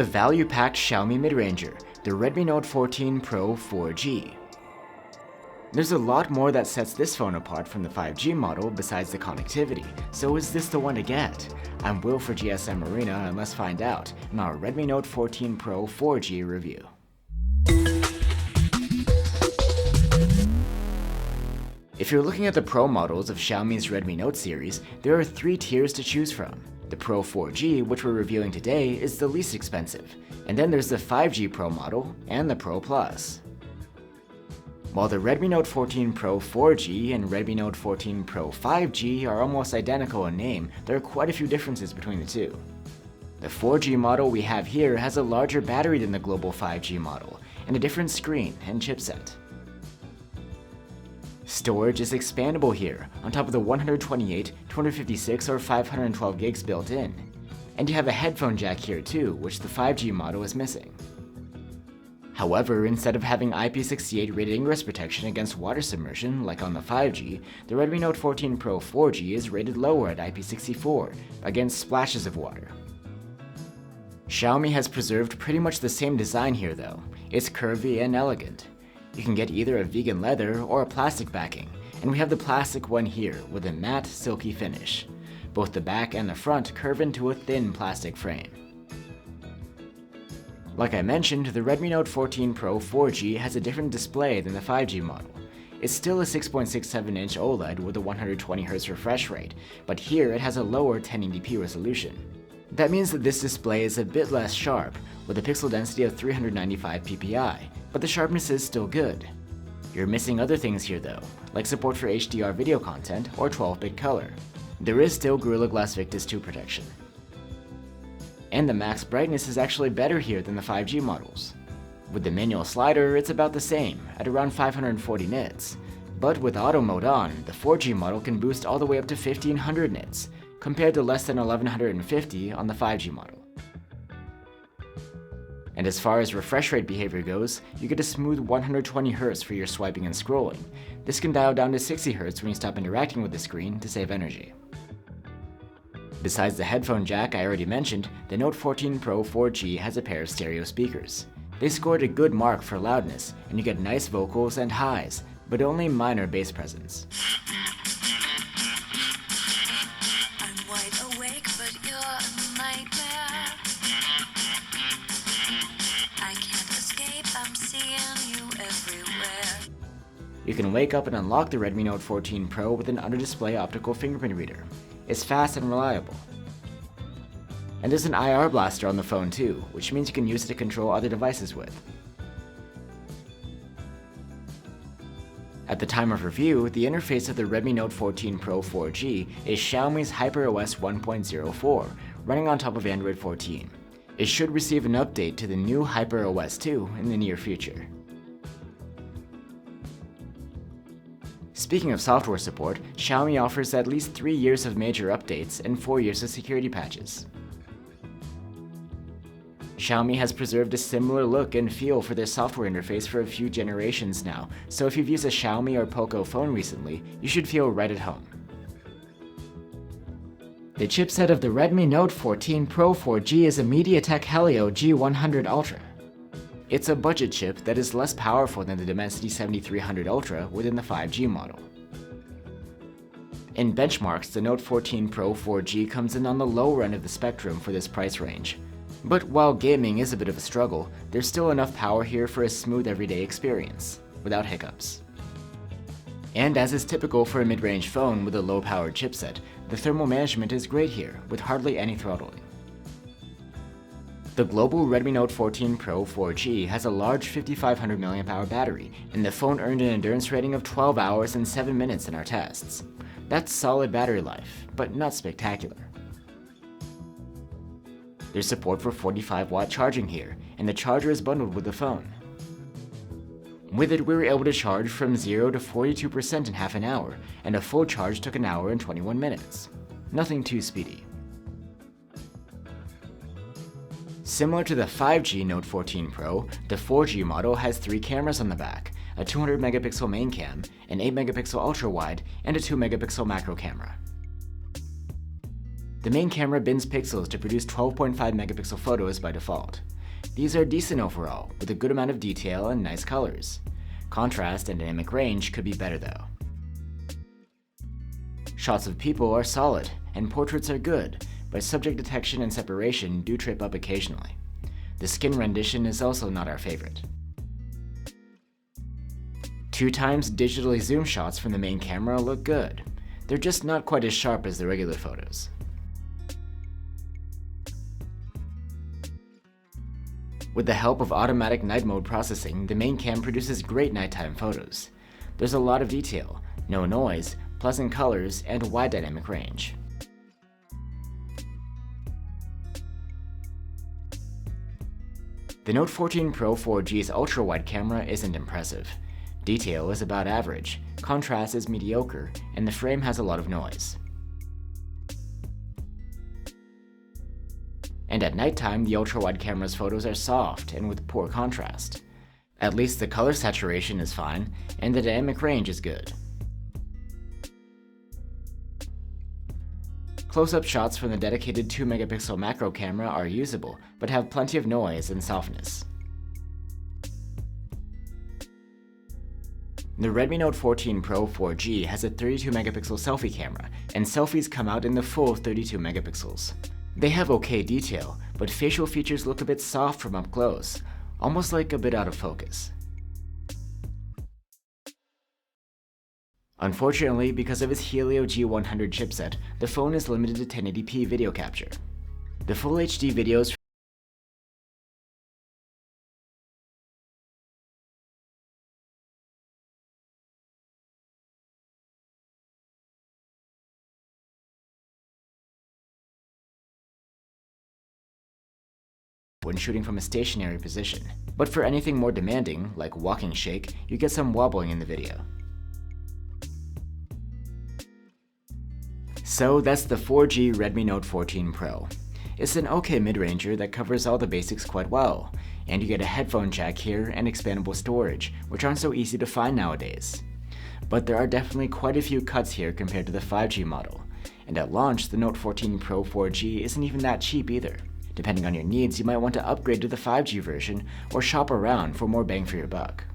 a value-packed Xiaomi mid-ranger, the Redmi Note 14 Pro 4G. There's a lot more that sets this phone apart from the 5G model besides the connectivity, so is this the one to get? I'm Will for GSM Arena, and let's find out in our Redmi Note 14 Pro 4G review. If you're looking at the Pro models of Xiaomi's Redmi Note series, there are 3 tiers to choose from. The Pro 4G, which we're reviewing today, is the least expensive, and then there's the 5G Pro model and the Pro Plus. While the Redmi Note 14 Pro 4G and Redmi Note 14 Pro 5G are almost identical in name, there are quite a few differences between the two. The 4G model we have here has a larger battery than the global 5G model, and a different screen and chipset. Storage is expandable here, on top of the 128, 256, or 512 gigs built in. And you have a headphone jack here too, which the 5G model is missing. However, instead of having IP68 rated ingress protection against water submersion like on the 5G, the Redmi Note 14 Pro 4G is rated lower at IP64 against splashes of water. Xiaomi has preserved pretty much the same design here though. It's curvy and elegant. You can get either a vegan leather or a plastic backing, and we have the plastic one here with a matte, silky finish. Both the back and the front curve into a thin plastic frame. Like I mentioned, the Redmi Note 14 Pro 4G has a different display than the 5G model. It's still a 6.67-inch OLED with a 120Hz refresh rate, but here it has a lower 1080p resolution. That means that this display is a bit less sharp, with a pixel density of 395 ppi, but the sharpness is still good. You're missing other things here though, like support for HDR video content or 12-bit color. There is still Gorilla Glass Victus 2 protection. And the max brightness is actually better here than the 5G models. With the manual slider, it's about the same, at around 540 nits. But with auto mode on, the 4G model can boost all the way up to 1500 nits, compared to less than 1150 on the 5G model. And as far as refresh rate behavior goes, you get a smooth 120Hz for your swiping and scrolling. This can dial down to 60Hz when you stop interacting with the screen to save energy. Besides the headphone jack I already mentioned, the Note 14 Pro 4G has a pair of stereo speakers. They scored a good mark for loudness, and you get nice vocals and highs, but only minor bass presence. I'm wide awake, but you're a nightmare. I can't escape, I'm seeing you everywhere. You can wake up and unlock the Redmi Note 14 Pro with an under-display optical fingerprint reader. It's fast and reliable. And there's an IR blaster on the phone too, which means you can use it to control other devices with. At the time of review, the interface of the Redmi Note 14 Pro 4G is Xiaomi's HyperOS 1.04, running on top of Android 14. It should receive an update to the new HyperOS 2 in the near future. Speaking of software support, Xiaomi offers at least 3 years of major updates and 4 years of security patches. Xiaomi has preserved a similar look and feel for their software interface for a few generations now, so if you've used a Xiaomi or Poco phone recently, you should feel right at home. The chipset of the Redmi Note 14 Pro 4G is a MediaTek Helio G100 Ultra. It's a budget chip that is less powerful than the Dimensity 7300 Ultra within the 5G model. In benchmarks, the Note 14 Pro 4G comes in on the lower end of the spectrum for this price range. But while gaming is a bit of a struggle, there's still enough power here for a smooth everyday experience, without hiccups. And as is typical for a mid-range phone with a low-powered chipset, the thermal management is great here, with hardly any throttling. The global Redmi Note 14 Pro 4G has a large 5500 mAh battery, and the phone earned an endurance rating of 12 hours and 7 minutes in our tests. That's solid battery life, but not spectacular. There's support for 45-watt charging here, and the charger is bundled with the phone. With it, we were able to charge from 0 to 42% in half an hour, and a full charge took an hour and 21 minutes. Nothing too speedy. Similar to the 5G Note 14 Pro, the 4G model has 3 cameras on the back, a 200-megapixel main cam, an 8-megapixel ultra-wide, and a 2-megapixel macro camera. The main camera bins pixels to produce 12.5 megapixel photos by default. These are decent overall, with a good amount of detail and nice colors. Contrast and dynamic range could be better though. Shots of people are solid, and portraits are good, but subject detection and separation do trip up occasionally. The skin rendition is also not our favorite. 2x digitally zoom shots from the main camera look good. They're just not quite as sharp as the regular photos. With the help of automatic night mode processing, the main cam produces great nighttime photos. There's a lot of detail, no noise, pleasant colors, and wide dynamic range. The Note 14 Pro 4G's ultra-wide camera isn't impressive. Detail is about average, contrast is mediocre, and the frame has a lot of noise. And at nighttime, the ultra-wide camera's photos are soft and with poor contrast. At least the color saturation is fine, and the dynamic range is good. Close-up shots from the dedicated 2-megapixel macro camera are usable, but have plenty of noise and softness. The Redmi Note 14 Pro 4G has a 32-megapixel selfie camera, and selfies come out in the full 32 megapixels. They have okay detail, but facial features look a bit soft from up close, almost like a bit out of focus. Unfortunately, because of its Helio G100 chipset, the phone is limited to 1080p video capture. The Full HD videos when shooting from a stationary position, but for anything more demanding, like walking shake, you get some wobbling in the video. So that's the 4G Redmi Note 14 Pro. It's an okay mid-ranger that covers all the basics quite well, and you get a headphone jack here and expandable storage, which aren't so easy to find nowadays. But there are definitely quite a few cuts here compared to the 5G model, and at launch the Note 14 Pro 4G isn't even that cheap either. Depending on your needs, you might want to upgrade to the 5G version or shop around for more bang for your buck.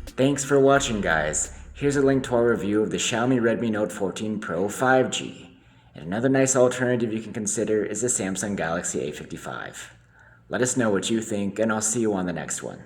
Thanks for watching, guys. Here's a link to our review of the Xiaomi Redmi Note 14 Pro 5G. And another nice alternative you can consider is the Samsung Galaxy A55. Let us know what you think, and I'll see you on the next one.